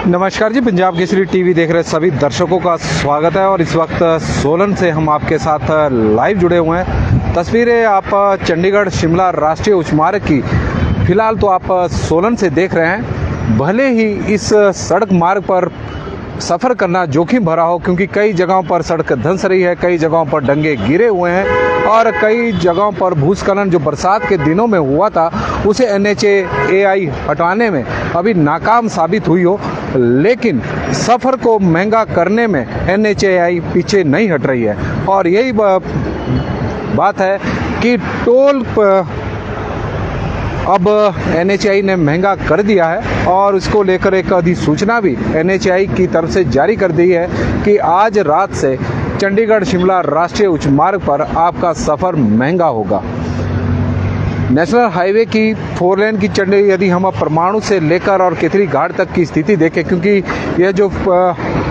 नमस्कार जी, पंजाब केसरी टीवी देख रहे सभी दर्शकों का स्वागत है। और इस वक्त सोलन से हम आपके साथ लाइव जुड़े हुए हैं। तस्वीरें आप चंडीगढ़ शिमला राष्ट्रीय उच्च मार्ग की फिलहाल तो आप सोलन से देख रहे हैं। भले ही इस सड़क मार्ग पर सफ़र करना जोखिम भरा हो, क्योंकि कई जगहों पर सड़क धंस रही है, कई जगहों पर डंगे गिरे हुए हैं और कई जगहों पर भूस्खलन जो बरसात के दिनों में हुआ था उसे NHAI हटाने में अभी नाकाम साबित हुई हो, लेकिन सफ़र को महंगा करने में NHAI पीछे नहीं हट रही है। और यही बात है कि टोल अब NHAI ने महंगा कर दिया है और इसको लेकर एक अधिसूचना भी NHAI की तरफ से जारी कर दी है कि आज रात से चंडीगढ़ शिमला राष्ट्रीय उच्च मार्ग पर आपका सफ़र महंगा होगा। नेशनल हाईवे की 4 लेन की चंडीगढ़ यदि हम परमाणु से लेकर और केतरी घाट तक की स्थिति देखें, क्योंकि यह जो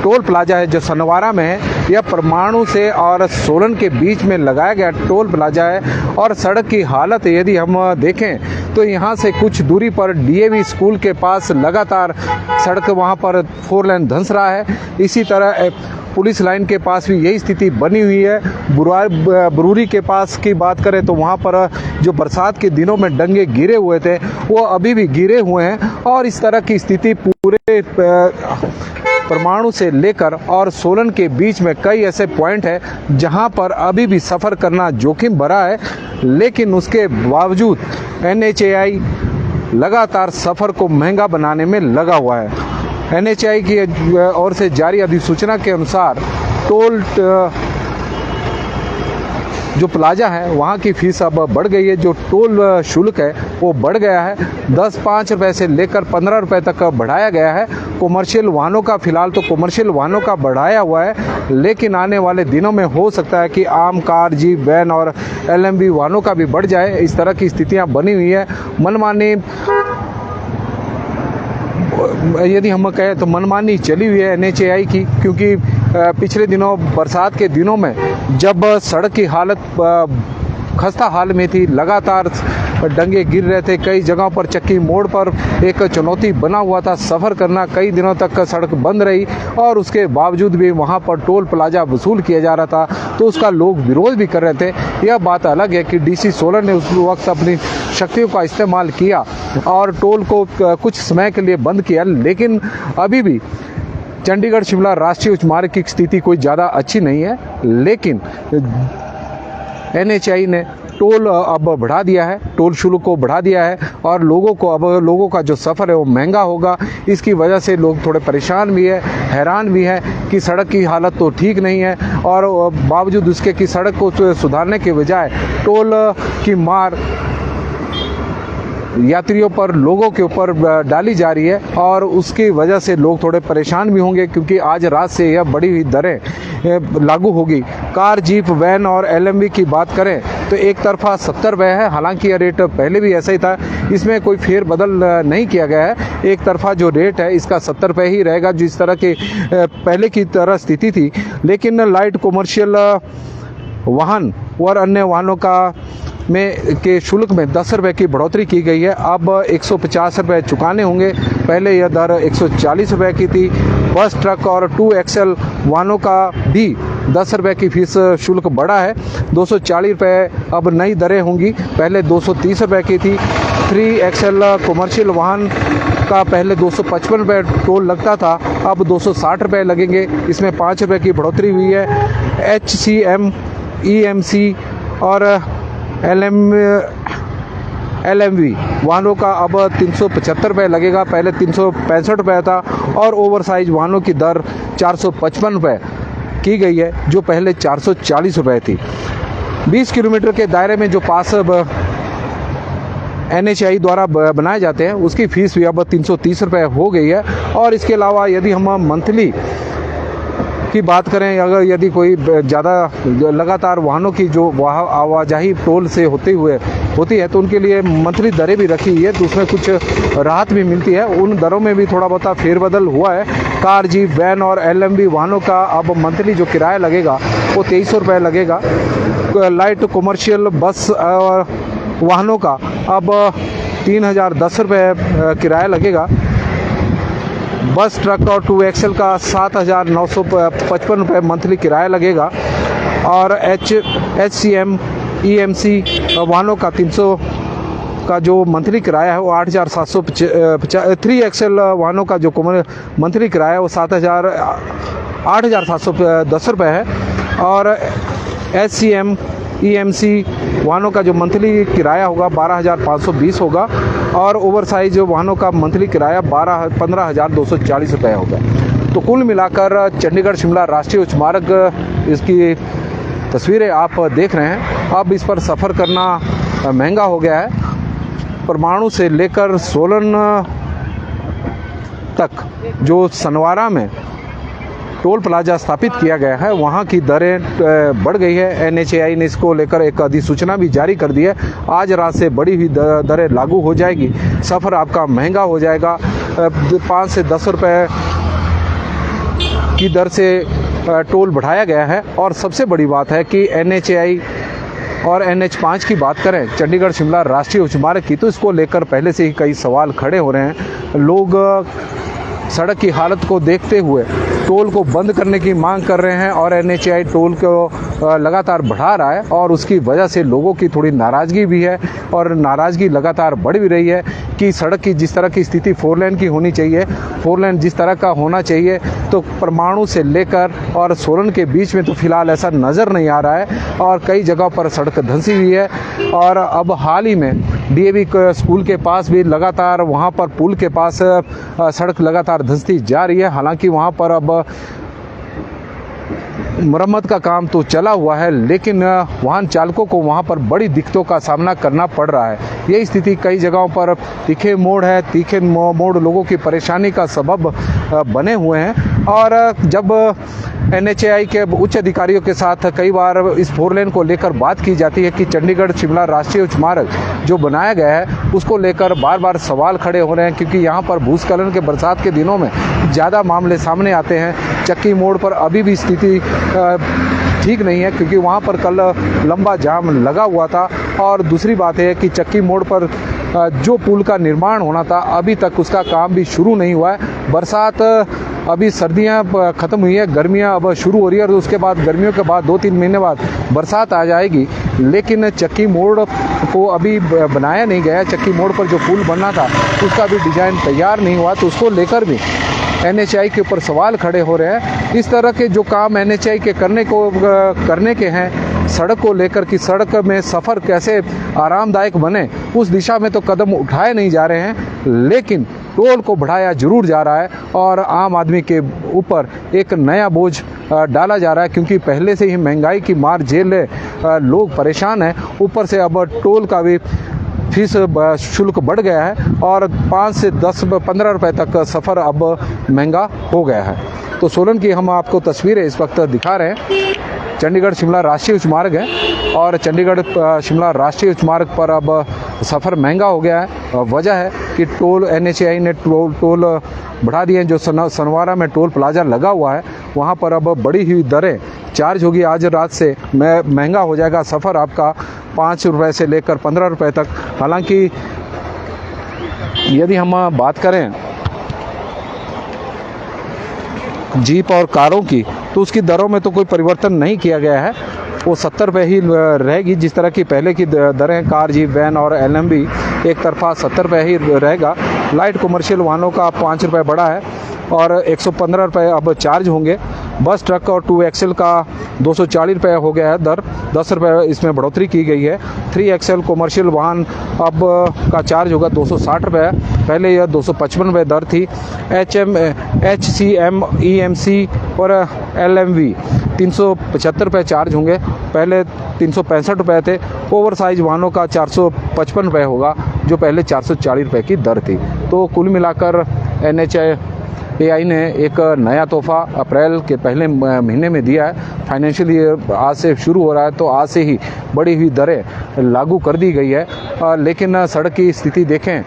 टोल प्लाजा है जो सनवारा में है, यह परमाणु से और सोलन के बीच में लगाया गया टोल प्लाजा है। और सड़क की हालत यदि हम देखें तो यहाँ से कुछ दूरी पर DAV स्कूल के पास लगातार सड़क वहाँ पर 4 लेन धंस रहा है। इसी तरह पुलिस लाइन के पास भी यही स्थिति बनी हुई है। बरूरी के पास की बात करें तो वहाँ पर जो बरसात के दिनों में डंगे गिरे हुए थे वो अभी भी गिरे हुए हैं। और इस तरह की स्थिति पूरे परमाणु से लेकर और सोलन के बीच में कई ऐसे पॉइंट हैं जहां पर अभी भी सफ़र करना जोखिम भरा है, लेकिन उसके बावजूद NHAI लगातार सफ़र को महंगा बनाने में लगा हुआ है। NHAI की ओर से जारी अधिसूचना के अनुसार टोल जो प्लाजा है वहाँ की फ़ीस अब बढ़ गई है। जो टोल शुल्क है वो बढ़ गया है, 5 रुपये से लेकर 15 रुपये तक बढ़ाया गया है। कॉमर्शियल वाहनों का फ़िलहाल तो कॉमर्शियल वाहनों का बढ़ाया हुआ है, लेकिन आने वाले दिनों में हो सकता है कि आम कार, जीप, वैन और LMV वाहनों का भी बढ़ जाए। इस तरह की स्थितियाँ बनी हुई है। मनमानी यदि हम कहें तो मनमानी चली हुई है NHAI की, क्योंकि पिछले दिनों बरसात के दिनों में जब सड़क की हालत खस्ता हाल में थी, लगातार डंगे गिर रहे थे, कई जगहों पर चक्की मोड़ पर एक चुनौती बना हुआ था सफ़र करना, कई दिनों तक सड़क बंद रही और उसके बावजूद भी वहां पर टोल प्लाजा वसूल किया जा रहा था, तो उसका लोग विरोध भी कर रहे थे। यह बात अलग है कि DC सोलन ने उस वक्त अपनी शक्तियों का इस्तेमाल किया और टोल को कुछ समय के लिए बंद किया, लेकिन अभी भी चंडीगढ़ शिमला राष्ट्रीय उच्च मार्ग की स्थिति कोई ज़्यादा अच्छी नहीं है। लेकिन NHAI ने टोल अब बढ़ा दिया है, टोल शुल्क को बढ़ा दिया है और लोगों का जो सफ़र है वो महंगा होगा। इसकी वजह से लोग थोड़े परेशान भी है, हैरान भी है कि सड़क की हालत तो ठीक नहीं है और बावजूद उसके कि सड़क को सुधारने के बजाय टोल की मार यात्रियों पर, लोगों के ऊपर डाली जा रही है और उसकी वजह से लोग थोड़े परेशान भी होंगे, क्योंकि आज रात से यह बढ़ी हुई दरें लागू होगी। कार, जीप, वैन और LMV की बात करें तो एक तरफा 70 रुपये है, हालांकि यह रेट पहले भी ऐसा ही था, इसमें कोई फेरबदल नहीं किया गया है। एक तरफा जो रेट है इसका 70 रुपये ही रहेगा, जिस तरह की पहले की तरह स्थिति थी। लेकिन लाइट कॉमर्शियल वाहन और अन्य वाहनों के शुल्क में 10 रुपये की बढ़ोतरी की गई है। अब 150 रुपये चुकाने होंगे, पहले यह दर 140 रुपये की थी। बस, ट्रक और 2XL वाहनों का भी 10 रुपये की फीस शुल्क बढ़ा है, 240 रुपये अब नई दरें होंगी, पहले 230 रुपये की थी। 3XL कॉमर्शियल वाहन का पहले 255 रुपये टोल लगता था, अब 260 रुपये लगेंगे, इसमें 5 रुपये की बढ़ोतरी हुई है। HCM, EMC और LMV वाहनों का अब 375 रुपये लगेगा, पहले 365 रुपये था। और ओवरसाइज वाहनों की दर 455 रुपये की गई है, जो पहले 440 रुपये थी। 20 किलोमीटर के दायरे में जो पास NHAI द्वारा बनाए जाते हैं उसकी फ़ीस भी अब 330 रुपये हो गई है। और इसके अलावा यदि हम मंथली की बात करें, अगर यदि कोई ज़्यादा लगातार वाहनों की जो आवाजाही टोल से होती है तो उनके लिए मंथली दरें भी रखी हुई है, तो उसमें कुछ राहत भी मिलती है। उन दरों में भी थोड़ा बहुत फेरबदल हुआ है। कार, जीप, वैन और LMV वाहनों का अब मंथली जो किराया लगेगा वो 2300 रुपये लगेगा। लाइट कॉमर्शियल बस और वाहनों का अब 3010 रुपये किराया लगेगा। बस, ट्रक और 2XL का 7,955 रुपये मंथली किराया लगेगा और HCM EMC वाहनों का 300 का जो मंथली किराया है वो 3XL वाहनों का जो मंथली किराया है वो 8,710 रुपये है और HCM EMC वाहनों का जो मंथली किराया होगा 12,520 होगा और ओवर साइज वाहनों का मंथली किराया 15,240 रुपये होगा। तो कुल मिलाकर चंडीगढ़ शिमला राष्ट्रीय उच्च मार्ग, इसकी तस्वीरें आप देख रहे हैं। अब इस पर सफ़र करना महंगा हो गया है। परमाणु से लेकर सोलन तक जो सनवारा में टोल प्लाजा स्थापित किया गया है वहाँ की दरें बढ़ गई है। NHAI ने इसको लेकर एक अधिसूचना भी जारी कर दी है। आज रात से बढ़ी हुई दरें लागू हो जाएगी। सफ़र आपका महंगा हो जाएगा। 5 से 10 रुपये की दर से टोल बढ़ाया गया है। और सबसे बड़ी बात है कि NHAI और NH5 की बात करें, चंडीगढ़ शिमला राष्ट्रीय उच्च मार्ग की, तो इसको लेकर पहले से ही कई सवाल खड़े हो रहे हैं। लोग सड़क की हालत को देखते हुए टोल को बंद करने की मांग कर रहे हैं और NHAI टोल को लगातार बढ़ा रहा है और उसकी वजह से लोगों की थोड़ी नाराज़गी भी है और नाराज़गी लगातार बढ़ भी रही है कि सड़क की जिस तरह की स्थिति 4 लेन की होनी चाहिए, 4 लेन जिस तरह का होना चाहिए, तो परमाणु से लेकर और सोलन के बीच में तो फिलहाल ऐसा नज़र नहीं आ रहा है और कई जगहों पर सड़क धंसी हुई है। और अब हाल ही में DAV स्कूल के पास भी लगातार वहाँ पर पुल के पास सड़क लगातार धंसती जा रही है। हालांकि वहाँ पर अब मरम्मत का काम तो चला हुआ है, लेकिन वाहन चालकों को वहां पर बड़ी दिक्कतों का सामना करना पड़ रहा है। यही स्थिति कई जगहों पर तीखे मोड़ है। तीखे मोड़ लोगों की परेशानी का सबब बने हुए हैं और जब NHAI के उच्च अधिकारियों के साथ कई बार इस 4 लेन को लेकर बात की जाती है कि चंडीगढ़ शिमला राष्ट्रीय उच्च मार्ग जो बनाया गया है उसको लेकर बार बार सवाल खड़े हो रहे हैं, क्योंकि यहाँ पर भूस्खलन के बरसात के दिनों में ज़्यादा मामले सामने आते हैं। चक्की मोड़ पर अभी भी स्थिति ठीक नहीं है, क्योंकि वहाँ पर कल लंबा जाम लगा हुआ था। और दूसरी बात है कि चक्की मोड़ पर जो पुल का निर्माण होना था अभी तक उसका काम भी शुरू नहीं हुआ है। बरसात अभी, सर्दियां ख़त्म हुई है, गर्मियां अब शुरू हो रही है और उसके बाद गर्मियों के बाद 2-3 महीने बाद बरसात आ जाएगी, लेकिन चक्की मोड़ को अभी बनाया नहीं गया। चक्की मोड़ पर जो पुल बनना था उसका भी डिज़ाइन तैयार नहीं हुआ, तो उसको लेकर भी NHAI के ऊपर सवाल खड़े हो रहे हैं। इस तरह के जो काम NHAI के करने के हैं सड़क को लेकर कि सड़क में सफ़र कैसे आरामदायक बने, उस दिशा में तो कदम उठाए नहीं जा रहे हैं, लेकिन टोल को बढ़ाया जरूर जा रहा है और आम आदमी के ऊपर एक नया बोझ डाला जा रहा है, क्योंकि पहले से ही महंगाई की मार झेले लोग परेशान हैं। ऊपर से अब टोल का भी फीस शुल्क बढ़ गया है और 5 से 10-15 रुपए तक सफ़र अब महंगा हो गया है। तो सोलन की हम आपको तस्वीरें इस वक्त दिखा रहे हैं। चंडीगढ़ शिमला राष्ट्रीय उच्च मार्ग है और चंडीगढ़ शिमला राष्ट्रीय उच्च मार्ग पर अब सफ़र महंगा हो गया है। वजह है कि NHAI ने टोल बढ़ा दिए हैं। जो सनवारा में टोल प्लाजा लगा हुआ है वहाँ पर अब बढ़ी हुई दरें चार्ज होगी। आज रात से महंगा हो जाएगा सफ़र आपका 5 रुपये से लेकर 15 रुपये तक। हालांकि यदि हम बात करें जीप और कारों की, तो उसकी दरों में तो कोई परिवर्तन नहीं किया गया है। वो 70 रुपये ही रहेगी, जिस तरह की पहले की दरें कार, जीप, वैन और LMB एक तरफा 70 रुपये ही रहेगा। लाइट कमर्शियल वाहनों का 5 रुपये बढ़ा है और 115 रुपये अब चार्ज होंगे। बस, ट्रक और 2XL का 240 रुपये हो गया है दर, 10 रुपये इसमें बढ़ोतरी की गई है। 3XL कमर्शियल वाहन अब का चार्ज होगा 260 रुपये, पहले यह 255 रुपये दर थी। HCM EMC और LMV 375 रुपये चार्ज होंगे, पहले 365 रुपये थे। ओवर साइज वाहनों का 455 रुपये होगा, जो पहले 440 रुपये की दर थी। तो कुल मिलाकर NHAI ने एक नया तोहफा अप्रैल के पहले महीने में दिया है। फाइनेंशियल ईयर आज से शुरू हो रहा है, तो आज से ही बढ़ी हुई दरें लागू कर दी गई है। लेकिन सड़क की स्थिति देखें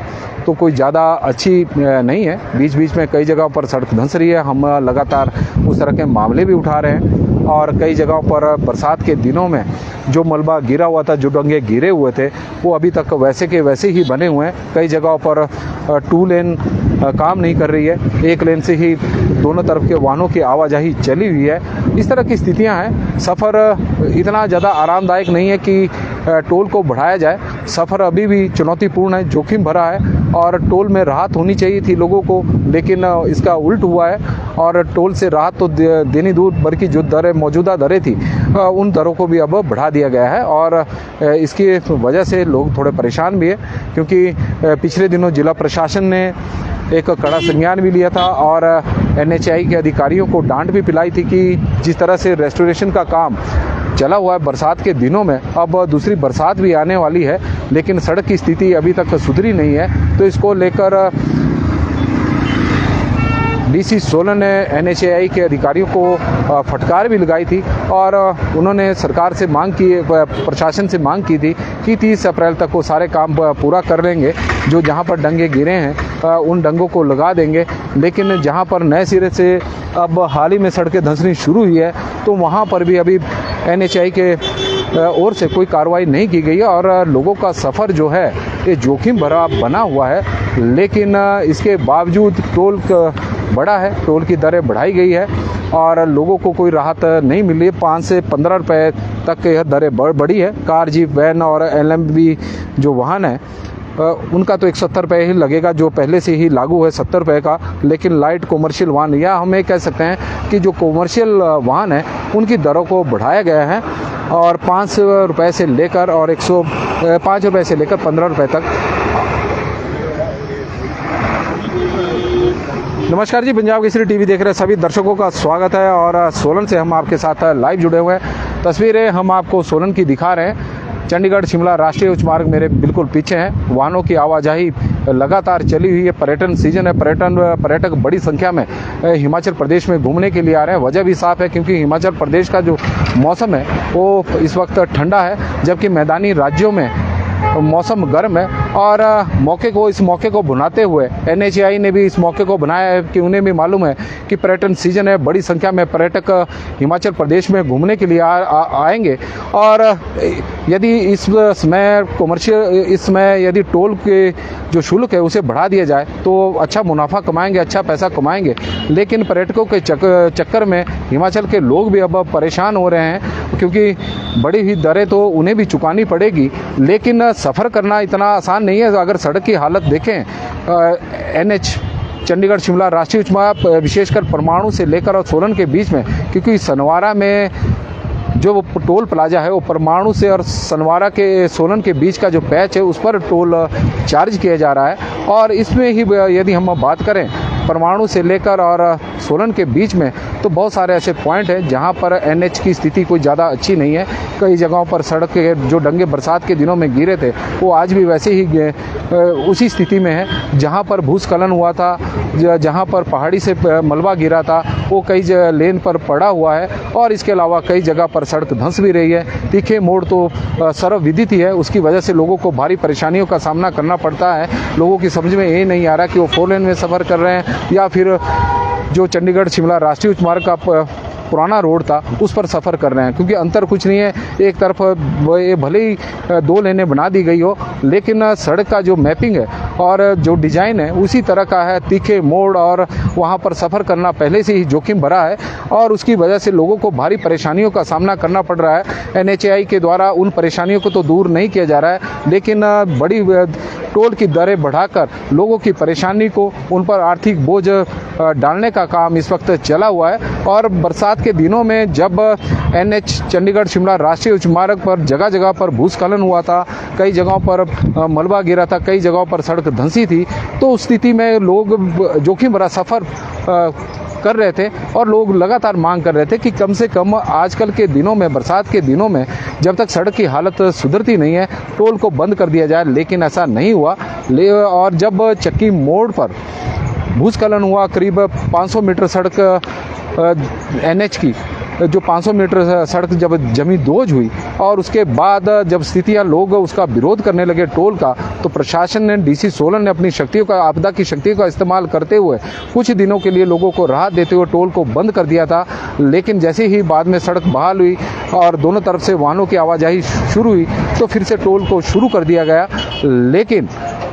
तो कोई ज़्यादा अच्छी नहीं है। बीच बीच में कई जगहों पर सड़क धंस रही है। हम लगातार उस तरह के मामले भी उठा रहे हैं और कई जगहों पर बरसात के दिनों में जो मलबा गिरा हुआ था, जो डंगे गिरे हुए थे, वो अभी तक वैसे के वैसे ही बने हुए हैं। कई जगहों पर 2 लेन काम नहीं कर रही है। एक लेन से ही दोनों तरफ के वाहनों की आवाजाही चली हुई है। इस तरह की स्थितियां हैं। सफ़र इतना ज़्यादा आरामदायक नहीं है कि टोल को बढ़ाया जाए। सफ़र अभी भी चुनौतीपूर्ण है, जोखिम भरा है और टोल में राहत होनी चाहिए थी लोगों को, लेकिन इसका उल्ट हुआ है और टोल से राहत तो देनी दूर, बल्कि जो दरें मौजूदा दरें थी उन दरों को भी अब बढ़ा दिया गया है। और इसकी वजह से लोग थोड़े परेशान भी है, क्योंकि पिछले दिनों जिला प्रशासन ने एक कड़ा संज्ञान भी लिया था और NHAI के अधिकारियों को डांट भी पिलाई थी कि जिस तरह से रेस्टोरेशन का काम चला हुआ है बरसात के दिनों में, अब दूसरी बरसात भी आने वाली है लेकिन सड़क की स्थिति अभी तक सुधरी नहीं है। तो इसको लेकर DC सोलन ने NHAI के अधिकारियों को फटकार भी लगाई थी और उन्होंने सरकार से मांग की, प्रशासन से मांग की थी कि 30 अप्रैल तक वो सारे काम पूरा कर लेंगे। जो जहां पर डंगे गिरे हैं उन डंगों को लगा देंगे, लेकिन जहां पर नए सिरे से अब हाल ही में सड़कें धंसनी शुरू हुई है तो वहां पर भी अभी NHAI के ओर से कोई कार्रवाई नहीं की गई है और लोगों का सफ़र जो है ये जोखिम भरा बना हुआ है। लेकिन इसके बावजूद टोल बढ़ा है, टोल की दरें बढ़ाई गई है और लोगों को कोई राहत नहीं मिली है। 5 से 15 रुपये तक यह दरें बढ़ी है। कार, जीप, वैन और LMV जो वाहन है उनका तो 170 रुपये ही लगेगा, जो पहले से ही लागू है 70 रुपये का। लेकिन लाइट कॉमर्शियल वाहन, या हम ये कह सकते हैं कि जो कॉमर्शियल वाहन है उनकी दरों को बढ़ाया गया है और 5 रुपये से लेकर और 105 रुपये से लेकर 15 रुपये तक। नमस्कार जी, पंजाब केसरी टीवी देख रहे सभी दर्शकों का स्वागत है और सोलन से हम आपके साथ लाइव जुड़े हुए हैं। तस्वीरें हम आपको सोलन की दिखा रहे हैं। चंडीगढ़ शिमला राष्ट्रीय उच्च मार्ग मेरे बिल्कुल पीछे हैं। वाहनों की आवाजाही लगातार चली हुई है। पर्यटन सीजन है, पर्यटक बड़ी संख्या में हिमाचल प्रदेश में घूमने के लिए आ रहे हैं। वजह भी साफ है, क्योंकि हिमाचल प्रदेश का जो मौसम है वो इस वक्त ठंडा है, जबकि मैदानी राज्यों में मौसम गर्म है। और इस मौके को भुनाते हुए NHAI ने भी इस मौके को बनाया है कि उन्हें भी मालूम है कि पर्यटन सीजन है, बड़ी संख्या में पर्यटक हिमाचल प्रदेश में घूमने के लिए आएंगे। और यदि इस समय यदि टोल के जो शुल्क है उसे बढ़ा दिया जाए तो अच्छा मुनाफा कमाएंगे, अच्छा पैसा कमाएंगे। लेकिन पर्यटकों के चक्कर में हिमाचल के लोग भी अब परेशान हो रहे हैं, क्योंकि बड़ी हुई दरें तो उन्हें भी चुकानी पड़ेगी, लेकिन सफ़र करना इतना आसान नहीं है। अगर सड़क की हालत देखें, NH चंडीगढ़ शिमला राष्ट्रीय उच्च मार्ग विशेषकर परमाणु से लेकर और सोलन के बीच में, क्योंकि सनवारा में जो टोल प्लाजा है वो परमाणु से और सनवारा के सोलन के बीच का जो पैच है उस पर टोल चार्ज किया जा रहा है। और इसमें ही यदि हम बात करें परमाणु से लेकर और सोलन के बीच में, तो बहुत सारे ऐसे पॉइंट हैं जहां पर NH की स्थिति कोई ज़्यादा अच्छी नहीं है। कई जगहों पर सड़क के जो डंगे बरसात के दिनों में गिरे थे वो आज भी वैसे ही उसी स्थिति में है। जहां पर भूस्खलन हुआ था, जहां पर पहाड़ी से मलबा गिरा था, वो कई लेन पर पड़ा हुआ है। और इसके अलावा कई जगह पर सड़क धंस भी रही है। तीखे मोड़ तो सर्वविदित ही है, उसकी वजह से लोगों को भारी परेशानियों का सामना करना पड़ता है। लोगों की समझ में ये नहीं आ रहा कि वो 4 लेन में सफ़र कर रहे हैं या फिर जो चंडीगढ़ शिमला राष्ट्रीय उच्च मार्ग का पुराना रोड था उस पर सफ़र कर रहे हैं, क्योंकि अंतर कुछ नहीं है। एक तरफ ये भले ही 2 लेनें बना दी गई हो, लेकिन सड़क का जो मैपिंग है और जो डिज़ाइन है उसी तरह का है। तीखे मोड़ और वहाँ पर सफ़र करना पहले से ही जोखिम भरा है और उसकी वजह से लोगों को भारी परेशानियों का सामना करना पड़ रहा है। NHAI के द्वारा उन परेशानियों को तो दूर नहीं किया जा रहा है, लेकिन बड़ी टोल की दरें बढ़ाकर लोगों की परेशानी को, उन पर आर्थिक बोझ डालने का काम इस वक्त चला हुआ है। और बरसात के दिनों में जब NH चंडीगढ़ शिमला राष्ट्रीय उच्च मार्ग पर जगह जगह पर भूस्खलन हुआ था, कई जगहों पर मलबा गिरा था, कई जगहों पर सड़क धंसी थी, तो उस स्थिति में लोग जोखिम भरा सफ़र कर रहे थे और लोग लगातार मांग कर रहे थे कि कम से कम आजकल के दिनों में, बरसात के दिनों में, जब तक सड़क की हालत सुधरती नहीं है टोल को बंद कर दिया जाए। लेकिन ऐसा नहीं हुआ। और जब चक्की मोड़ पर भूस्खलन हुआ, करीब 500 मीटर सड़क NH की जो 500 मीटर सड़क जब जमी दोज हुई और उसके बाद जब स्थितियां लोग उसका विरोध करने लगे टोल का, तो प्रशासन ने, DC सोलन ने अपनी शक्तियों का, आपदा की शक्तियों का इस्तेमाल करते हुए कुछ दिनों के लिए लोगों को राहत देते हुए टोल को बंद कर दिया था। लेकिन जैसे ही बाद में सड़क बहाल हुई और दोनों तरफ से वाहनों की आवाजाही शुरू हुई तो फिर से टोल को शुरू कर दिया गया। लेकिन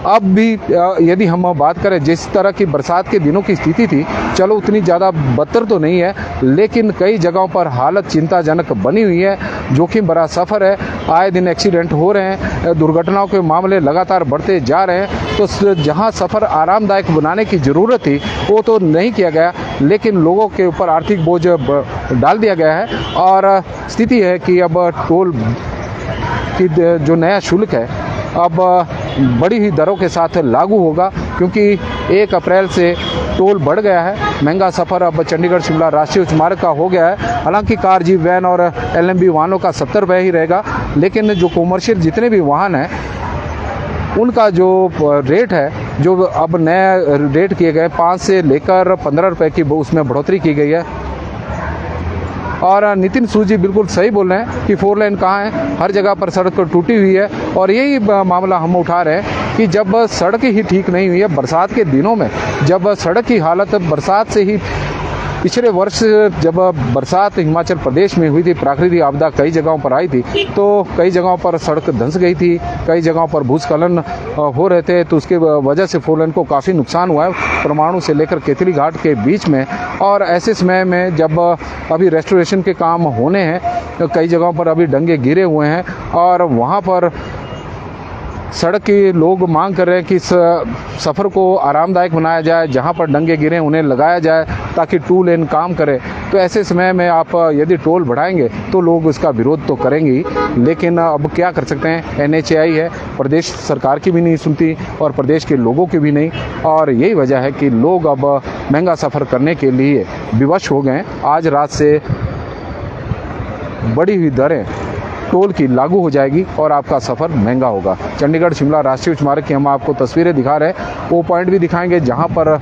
अब भी यदि हम बात करें जिस तरह की बरसात के दिनों की स्थिति थी, चलो उतनी ज़्यादा बदतर तो नहीं है, लेकिन कई जगहों पर हालत चिंताजनक बनी हुई है। जोखिम भरा सफ़र है, आए दिन एक्सीडेंट हो रहे हैं, दुर्घटनाओं के मामले लगातार बढ़ते जा रहे हैं। तो जहां सफ़र आरामदायक बनाने की ज़रूरत थी वो तो नहीं किया गया, लेकिन लोगों के ऊपर आर्थिक बोझ डाल दिया गया है। और स्थिति है कि अब टोल की जो नया शुल्क है अब बड़ी ही दरों के साथ लागू होगा, क्योंकि 1 अप्रैल से टोल बढ़ गया है। महंगा सफ़र अब चंडीगढ़ शिमला राष्ट्रीय उच्च मार्ग का हो गया है। हालांकि कार, जीप, वैन और LMB वाहनों का 70 रुपये ही रहेगा, लेकिन जो कॉमर्शियल जितने भी वाहन हैं उनका जो रेट है, जो अब नए रेट किए गए 5 से लेकर 15 रुपये की उसमें बढ़ोतरी की गई है। और नितिन सूद जी बिल्कुल सही बोल रहे हैं कि 4 लेन कहाँ है, हर जगह पर सड़क टूटी हुई है। और यही मामला हम उठा रहे हैं कि जब सड़क ही ठीक नहीं हुई है, बरसात के दिनों में जब सड़क की हालत बरसात से ही, पिछले वर्ष जब बरसात हिमाचल प्रदेश में हुई थी, प्राकृतिक आपदा कई जगहों पर आई थी, तो कई जगहों पर सड़क धंस गई थी, कई जगहों पर भूस्खलन हो रहे थे। तो उसके वजह से 4 लेन को काफ़ी नुकसान हुआ है, परमाणु से लेकर केतली घाट के बीच में। और ऐसे समय में जब अभी रेस्टोरेशन के काम होने हैं, तो कई जगहों पर अभी डंगे गिरे हुए हैं और वहाँ पर सड़क की लोग मांग कर रहे हैं कि सफ़र को आरामदायक बनाया जाए, जहां पर डंगे गिरे उन्हें लगाया जाए ताकि 2 लेन काम करे। तो ऐसे समय में आप यदि टोल बढ़ाएंगे तो लोग इसका विरोध तो करेंगे ही, लेकिन अब क्या कर सकते हैं, NHAI है, प्रदेश सरकार की भी नहीं सुनती और प्रदेश के लोगों की भी नहीं। और यही वजह है कि लोग अब महंगा सफ़र करने के लिए विवश हो गए। आज रात से बढ़ी हुई दरें टोल की लागू हो जाएगी और आपका सफ़र महंगा होगा। चंडीगढ़ शिमला राष्ट्रीय उच्च मार्ग की हम आपको तस्वीरें दिखा रहे हैं, वो पॉइंट भी दिखाएंगे जहां पर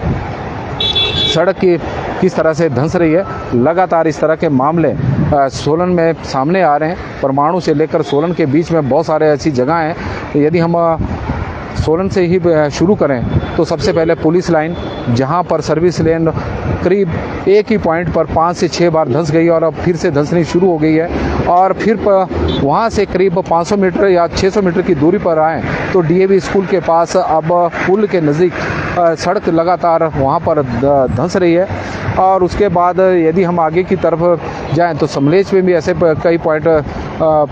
सड़क की किस तरह से धंस रही है। लगातार इस तरह के मामले सोलन में सामने आ रहे हैं। परमाणु से लेकर सोलन के बीच में बहुत सारे ऐसी जगह हैं। यदि हम सोलन से ही शुरू करें तो सबसे पहले पुलिस लाइन, जहां पर सर्विस लेन करीब एक ही पॉइंट पर 5 से 6 बार धंस गई और अब फिर से धंसनी शुरू हो गई है। और फिर वहां से करीब 500 मीटर या 600 मीटर की दूरी पर आए तो DAV स्कूल के पास अब पुल के नज़दीक सड़क लगातार वहां पर धंस रही है। और उसके बाद यदि हम आगे की तरफ जाएं तो समलेच में भी ऐसे कई पॉइंट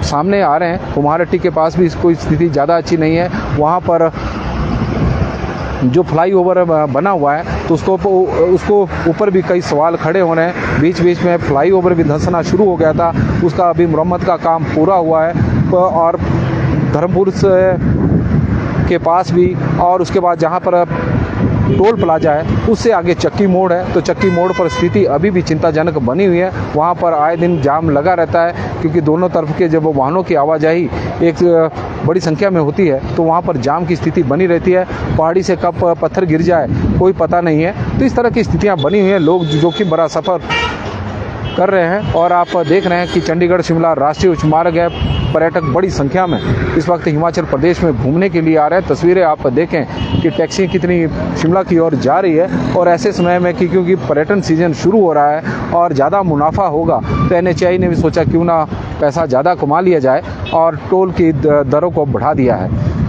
सामने आ रहे हैं। कुम्हारहट्टी के पास भी कोई स्थिति ज़्यादा अच्छी नहीं है। वहाँ पर जो फ्लाईओवर बना हुआ है तो उसको ऊपर भी कई सवाल खड़े हो रहे हैं। बीच बीच में फ्लाईओवर भी धंसना शुरू हो गया था, उसका अभी मरम्मत का काम पूरा हुआ है। और धर्मपुर के पास भी, और उसके बाद जहाँ पर टोल प्लाजा है उससे आगे चक्की मोड़ है, तो चक्की मोड़ पर स्थिति अभी भी चिंताजनक बनी हुई है। वहाँ पर आए दिन जाम लगा रहता है, क्योंकि दोनों तरफ के जब वाहनों की आवाजाही एक बड़ी संख्या में होती है तो वहाँ पर जाम की स्थिति बनी रहती है। पहाड़ी से कब पत्थर गिर जाए कोई पता नहीं है। तो इस तरह की स्थितियाँ बनी हुई हैं। लोग जोखिम भरा सफ़र कर रहे हैं। और आप देख रहे हैं कि चंडीगढ़ शिमला राष्ट्रीय उच्च मार्ग है, पर्यटक बड़ी संख्या में इस वक्त हिमाचल प्रदेश में घूमने के लिए आ रहे हैं। तस्वीरें आप देखें कि टैक्सी कितनी शिमला की ओर जा रही है। और ऐसे समय में कि क्योंकि पर्यटन सीजन शुरू हो रहा है और ज़्यादा मुनाफा होगा, तो NHAI ने भी सोचा क्यों ना पैसा ज़्यादा कमा लिया जाए और टोल की दरों को बढ़ा दिया है।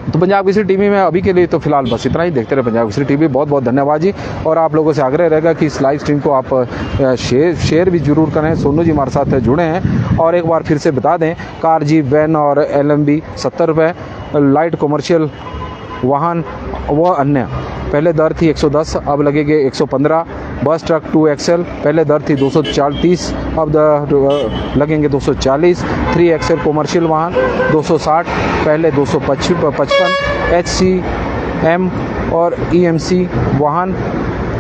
तो पंजाब केसरी टीवी में अभी के लिए तो फिलहाल बस इतना ही। देखते रहे पंजाब केसरी टीवी। बहुत बहुत धन्यवाद जी। और आप लोगों से आग्रह रहेगा कि इस लाइव स्ट्रीम को आप शेयर भी जरूर करें। सोनू जी हमारे साथ जुड़े हैं। और एक बार फिर से बता दें, कार, जीप, वैन और LMB 70 रुपये, लाइट कमर्शियल वाहन व अन्य पहले दर थी 110, अब लगेंगे 115। बस, ट्रक 2XL पहले दर थी 230, अब लगेंगे 240। 3XL कमर्शियल वाहन 260, पहले 255। HCM और EMC वाहन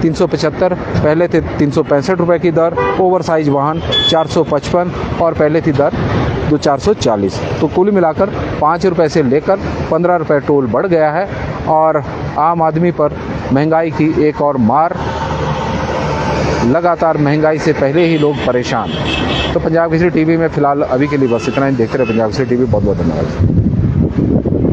375, पहले थे 365 रुपये की दर। ओवर साइज वाहन 455 और पहले थी दर 440। तो कुल मिलाकर 5 रुपये से लेकर 15 रुपये टोल बढ़ गया है। और आम आदमी पर महंगाई की एक और मार। लगातार महंगाई से पहले ही लोग परेशान। तो पंजाब केसरी टीवी में फिलहाल अभी के लिए बस इतना ही। देखते रहे पंजाब केसरी टीवी। बहुत बहुत धन्यवाद।